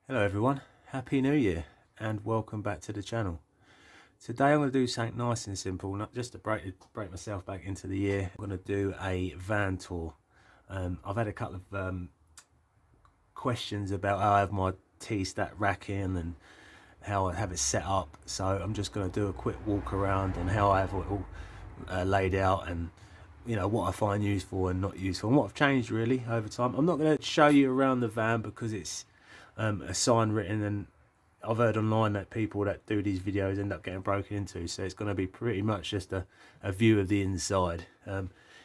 Hello everyone, Happy New Year and welcome back to the channel. Today I'm going to do something nice and simple, not just to break myself back into the year. I'm going to do a van tour. I've had a couple of questions about how I have my Tstak rack in and how I have it set up, so I'm just going to do a quick walk around on how I have it all laid out, and you know what I find useful and not useful and what I've changed really over time. I'm not going to show you around the van because it's a sign written, and I've heard online that people that do these videos end up getting broken into, so it's going to be pretty much just a view of the inside.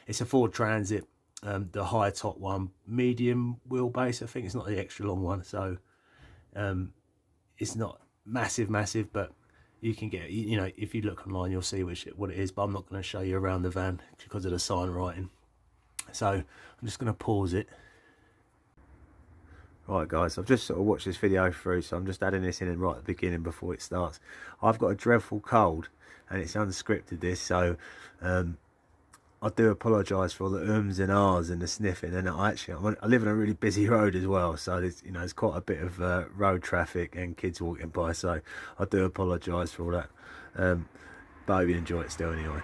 It's a Ford Transit, the high top one, medium wheelbase. I think it's not the extra long one, so it's not massive, but you can get, you know, if you look online you'll see what it is, but I'm not going to show you around the van because of the sign writing, so I'm just going to pause it. Right guys, I've just sort of watched this video through, so I'm just adding this in right at the beginning before it starts. I've got a dreadful cold and it's unscripted this, so I do apologise for all the ums and ahs and the sniffing. And I live on a really busy road as well, so there's quite a bit of road traffic and kids walking by, so I do apologise for all that, but I hope you enjoy it still anyway.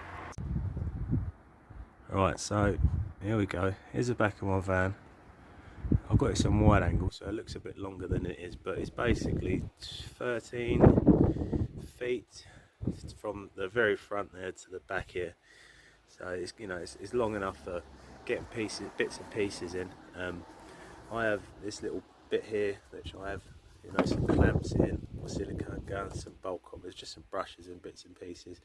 Right, so here we go. Here's the back of my van. I've got it some wide angle, so it looks a bit longer than it is, but it's basically 13 feet from the very front there to the back here. So it's, you know, it's long enough for getting bits and pieces in. I have this little bit here which I have, you know, some clamps in, silicone guns, some bolt coppers, just some brushes and bits and pieces.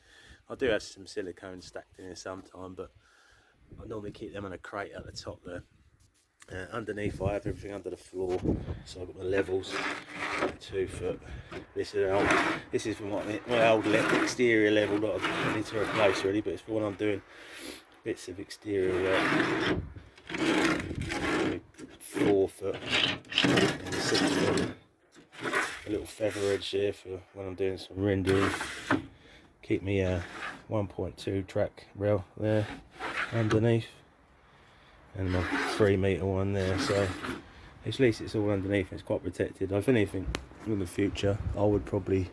I do have some silicone stacked in here sometime, but I normally keep them in a crate at the top there. Underneath I have everything under the floor, so I've got my levels, 2 foot. This is for my old exterior level that I need to replace really, but it's for when I'm doing bits of exterior work. 4 foot and 6 foot. A little feather edge here for when I'm doing some rendering. Keep me 1.2 track rail there underneath, and my 3 metre one there, so at least it's all underneath and it's quite protected. If anything, in the future I would probably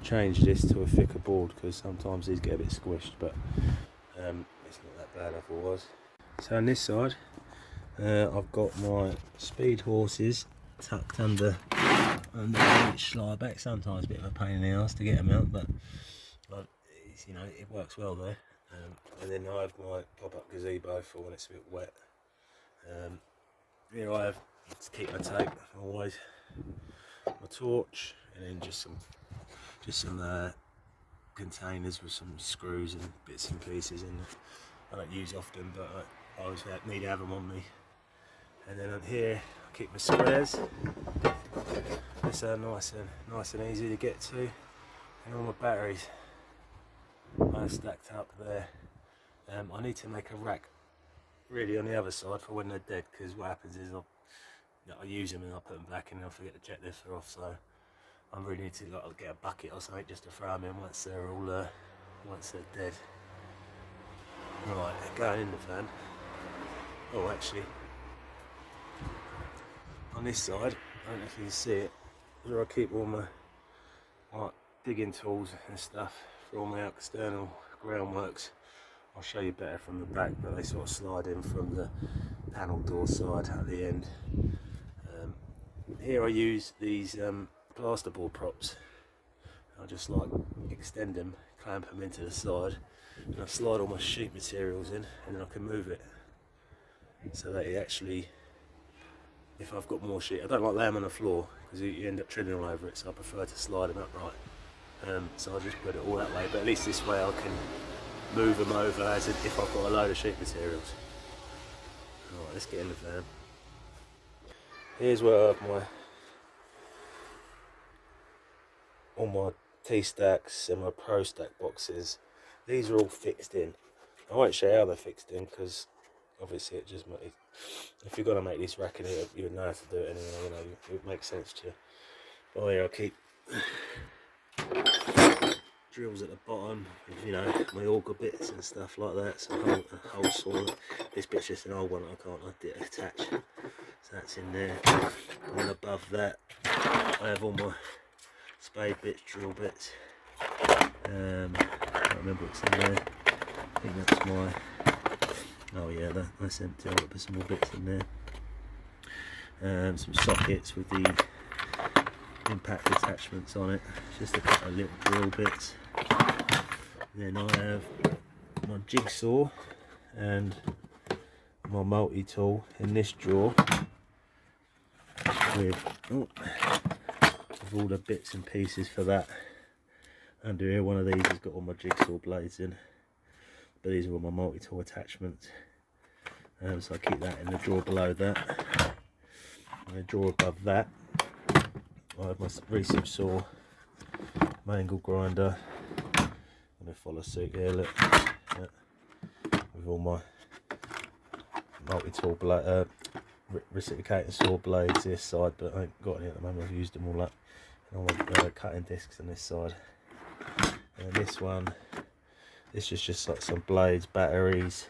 change this to a thicker board because sometimes these get a bit squished, but it's not that bad otherwise. So on this side I've got my speed horses tucked under each slide back. Sometimes a bit of a pain in the ass to get them out, but you know, it works well there. And then I have my pop-up gazebo for when it's a bit wet. Here I have, to keep my tape always, my torch, and then just some containers with some screws and bits and pieces in. I don't use often, but I always need to have them on me. And then on here I keep my squares. It's nice and easy to get to, and all my batteries are stacked up there. I need to make a rack really on the other side for when they're dead, because what happens is I use them and I put them back and I forget to check this off, so I really need to get a bucket or something just to throw them in once they're all once they're dead. Right, going in the van. Oh, actually, on this side, I don't know if you can see it, where I keep all my digging tools and stuff for all my external groundworks. I'll show you better from the back, but they sort of slide in from the panel door side at the end. Here I use these plasterboard props. I just extend them, clamp them into the side, and I slide all my sheet materials in, and then I can move it so that it actually, if I've got more sheet, I don't like laying them on the floor because you end up treading all over it, so I prefer to slide them upright. So I just put it all that way, but at least this way I can move them over as if I've got a load of sheet materials. Alright, let's get in the van. Here's where I have all my Tstaks and my Pro Stack boxes. These are all fixed in. I won't show you how they're fixed in because obviously if you're going to make this rack in here, you would know how to do it anyway, you know, it would make sense to you. But here I keep drills at the bottom, you know, my auger bits and stuff like that, so a hole saw. This bit's just an old one I can't attach, so that's in there. And then above that I have all my spade bits, drill bits. I can't remember what's in there. I think that's my. Oh yeah, that's empty. I've got to put some more bits in there. Some sockets with the impact attachments on it. Just a couple of little drill bits. Then I have my jigsaw and my multi-tool in this drawer with all the bits and pieces for that. Under here, one of these has got all my jigsaw blades in, but these are all my multi-tool attachments. So I keep that in the drawer below that. In the drawer above that, I have my recip saw, my angle grinder. I'm going to follow suit here, look, with all my multi-tool blade, reciprocating saw blades this side, but I ain't got any at the moment. I've used them all up. And all my cutting discs on this side. And this one, this is just like some blades, batteries,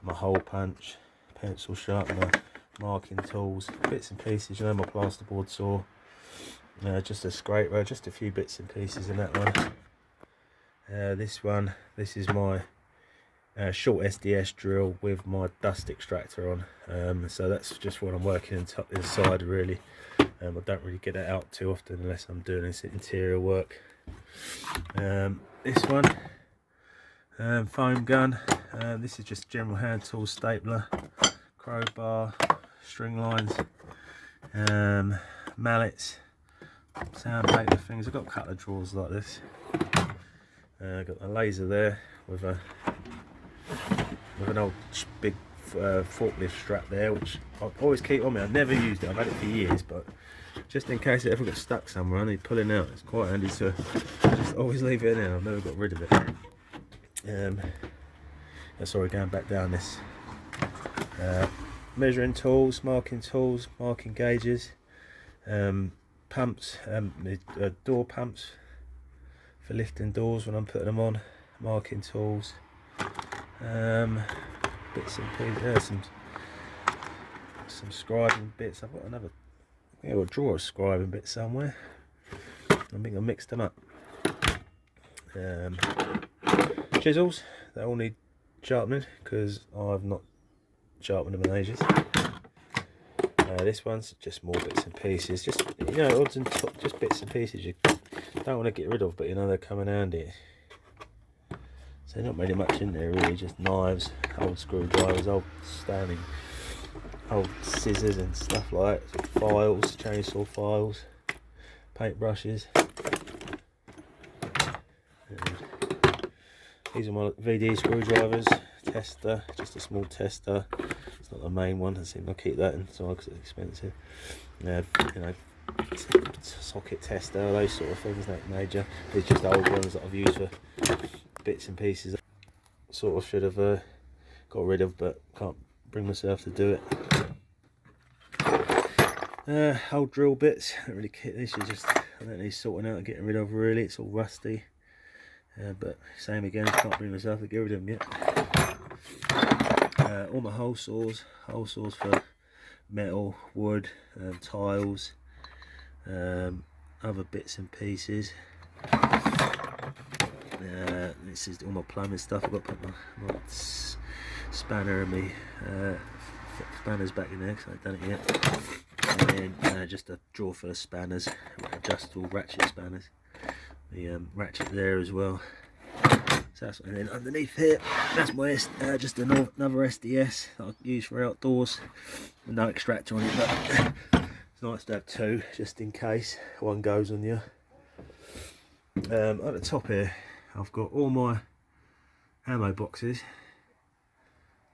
my hole punch, pencil sharpener, marking tools, bits and pieces. You know, my plasterboard saw, just a scraper, just a few bits and pieces in that one. This is my short SDS drill with my dust extractor on. So that's just what I'm working inside really. I don't really get that out too often unless I'm doing this interior work. This one, foam gun. This is just general hand tool, stapler, crowbar, string lines, mallets, sandpaper things. I've got a couple of drawers like this. I've got a laser there with an old big forklift strap there, which I always keep on me. I've never used it, I've had it for years, but just in case it ever got stuck somewhere I need pulling out, it's quite handy to just always leave it in there. I've never got rid of it. Sorry, going back down this. Measuring tools, marking gauges, pumps, door pumps for lifting doors when I'm putting them on, marking tools, bits and pieces, some scribing bits. I've got another, I think I've got a drawer of scribing bits somewhere. I think I mixed them up. Chisels, they all need sharpening because I've not sharpened them in ages. This one's just more bits and pieces, just, you know, odds and just bits and pieces you don't want to get rid of, but you know they're coming handy. So not really much in there really, just knives, old screwdrivers, old scissors and stuff like that, files, chainsaw files, paint brushes. These are my VD screwdrivers, tester, just a small tester. It's not the main one, I seem to keep that inside because it's expensive. You know, socket tester, those sort of things, not major. These are just old ones that I've used for bits and pieces. Sort of should have got rid of, but can't bring myself to do it. Old drill bits, don't really care. This is just, I don't need sorting out and getting rid of really, it's all rusty. But same again, can't bring myself to get rid of them yet. All my hole saws for metal, wood, tiles, other bits and pieces. This is all my plumbing stuff. I've got to put my spanner and my spanners back in there because I haven't done it yet. And then just a drawer full of spanners, adjustable ratchet spanners. The ratchet there as well. So that's, and then underneath here, that's my just another SDS that I use for outdoors. No extractor on it, but it's nice to have two just in case one goes on you. At the top here, I've got all my ammo boxes,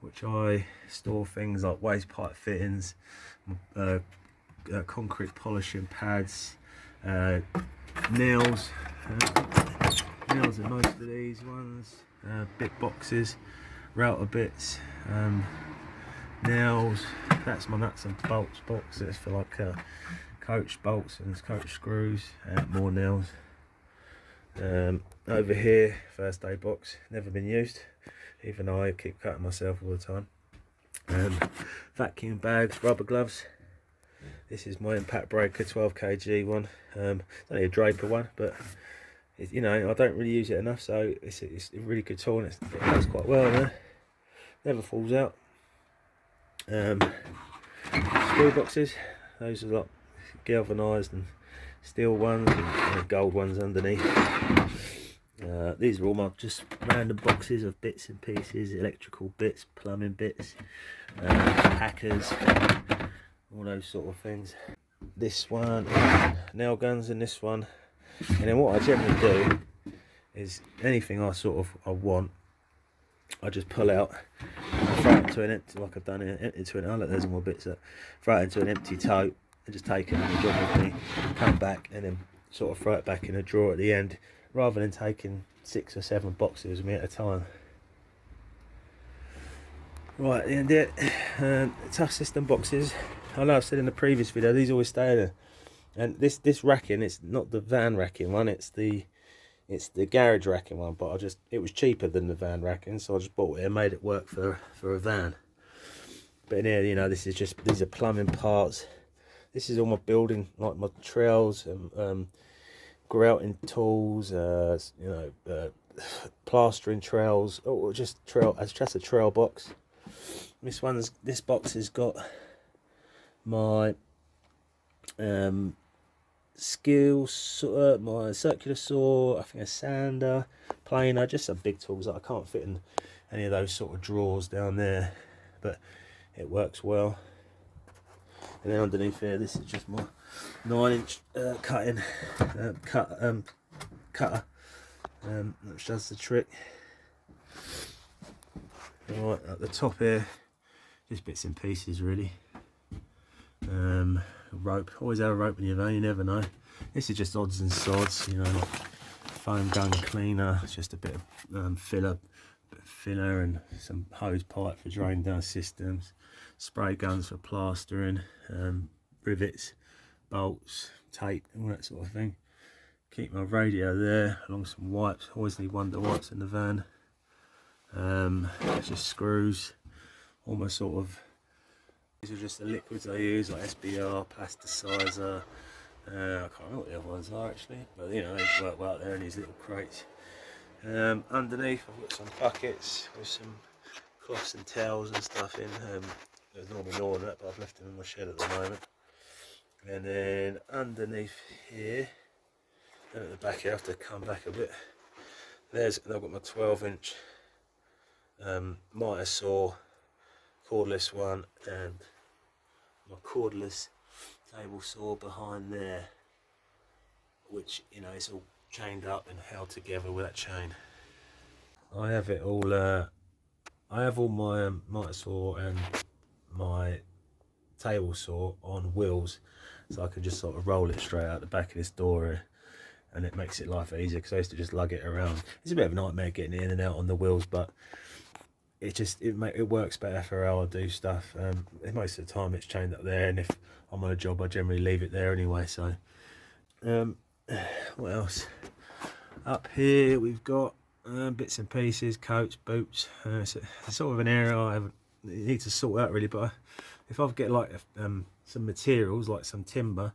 which I store things like waste pipe fittings, concrete polishing pads, nails in most of these ones, bit boxes, router bits, nails. That's my nuts and bolts box. It's for like coach bolts and coach screws, and more nails. Over here, first aid box, never been used, even though I keep cutting myself all the time. Vacuum bags, rubber gloves. This is my impact breaker 12 kg one. It's only a Draper one, but you know, I don't really use it enough, so it's a really good tool, and it works quite well there. Never falls out. Screw boxes, those are like galvanised and steel ones and gold ones underneath. These are all my just random boxes of bits and pieces, electrical bits, plumbing bits, hackers, all those sort of things. This one, nail guns in this one. And then what I generally do is anything I want, I just pull out, I throw it into an empty, like I've done it, into an, oh look, there's more bits that, throw it into an empty tote and just take it on the job with me, come back and then sort of throw it back in a drawer at the end, rather than taking 6 or 7 boxes with me at a time. Right, the end of it, tough system boxes. I know I've said in the previous video, these always stay there. And this racking, it's not the van racking one, it's the garage racking one, but it was cheaper than the van racking, so I just bought it and made it work for a van. But in here, you know, these are plumbing parts. This is all my building, like my trails and grouting tools, you know, plastering trails, or just a trail box. This box has got my my circular saw, I think a sander, planer, just some big tools that I can't fit in any of those sort of drawers down there, but it works well. And then underneath here, this is just my 9-inch cutter, which does the trick. Right at the top here, just bits and pieces really. Rope, always have a rope in your van, you never know. This is just odds and sods, you know, like foam gun cleaner, it's just a bit of filler and some hose pipe for draining down systems, spray guns for plastering, rivets, bolts, tape, all that sort of thing. Keep my radio there, along with some wipes, always need Wonder wipes in the van. Just screws, almost sort of. These are just the liquids I use, like SBR, plasticizer. I can't remember what the other ones are actually, but you know, they work well there in these little crates. Underneath I've got some buckets with some cloths and towels and stuff in. There's normally no on that, but I've left them in my shed at the moment. And then underneath here, at the back here, I have to come back a bit. I've got my 12-inch miter saw, cordless one, and my cordless table saw behind there, which, you know, it's all chained up and held together with that chain. I have it all. I have all my miter saw and my table saw on wheels, so I can just sort of roll it straight out the back of this door here, and it makes it life easier, because I used to just lug it around. It's a bit of a nightmare getting it in and out on the wheels, but it works better for how I do stuff. Most of the time it's chained up there, and if I'm on a job I generally leave it there anyway. So what else? Up here we've got bits and pieces, coats, boots. It's sort of an area I need to sort out really, but if I get like some materials, like some timber,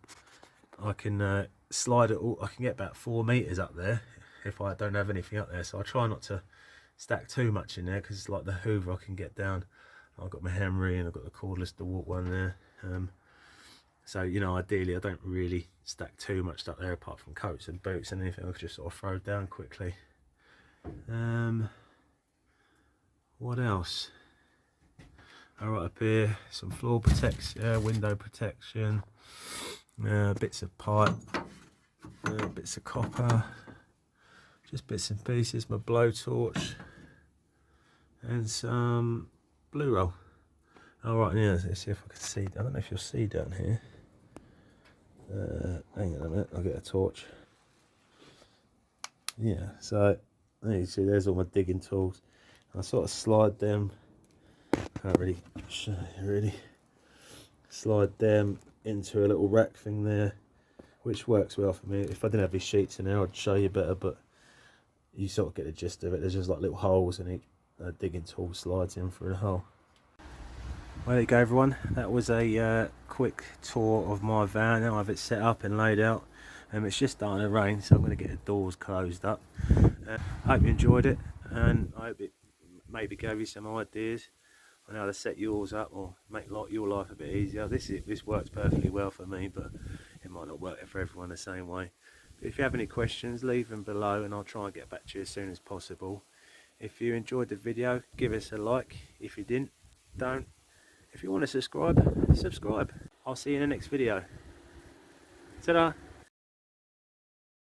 I can slide it all. I can get about 4 meters up there if I don't have anything up there, so I try not to stack too much in there, because it's like the hoover I can get down. I've got my Henry and I've got the cordless Dewalt one there. So, you know, ideally I don't really stack too much up there, apart from coats and boots and anything I could just sort of throw down quickly. What else? Right up here, some floor protection, window protection, bits of pipe, bits of copper, just bits and pieces, my blowtorch, and some blue roll. Alright, yeah, let's see if I can see. I don't know if you'll see down here. Hang on a minute, I'll get a torch. Yeah, so there you see, there's all my digging tools. I sort of slide them. Can't really show you really. Slide them into a little rack thing there, which works well for me. If I didn't have these sheets in there, I'd show you better, but you sort of get the gist of it. There's just like little holes, and each digging tool slides in through the hole. Well, there you go everyone, that was a quick tour of my van. Now I have it set up and laid out. It's just starting to rain, so I'm going to get the doors closed up. I hope you enjoyed it, and I hope it maybe gave you some ideas on how to set yours up or make your life a bit easier. This works perfectly well for me, but it might not work for everyone the same way. But if you have any questions, leave them below and I'll try and get back to you as soon as possible. If you enjoyed the video, give us a like. If you didn't, don't. If you want to subscribe, subscribe. I'll see you in the next video. Ta-da!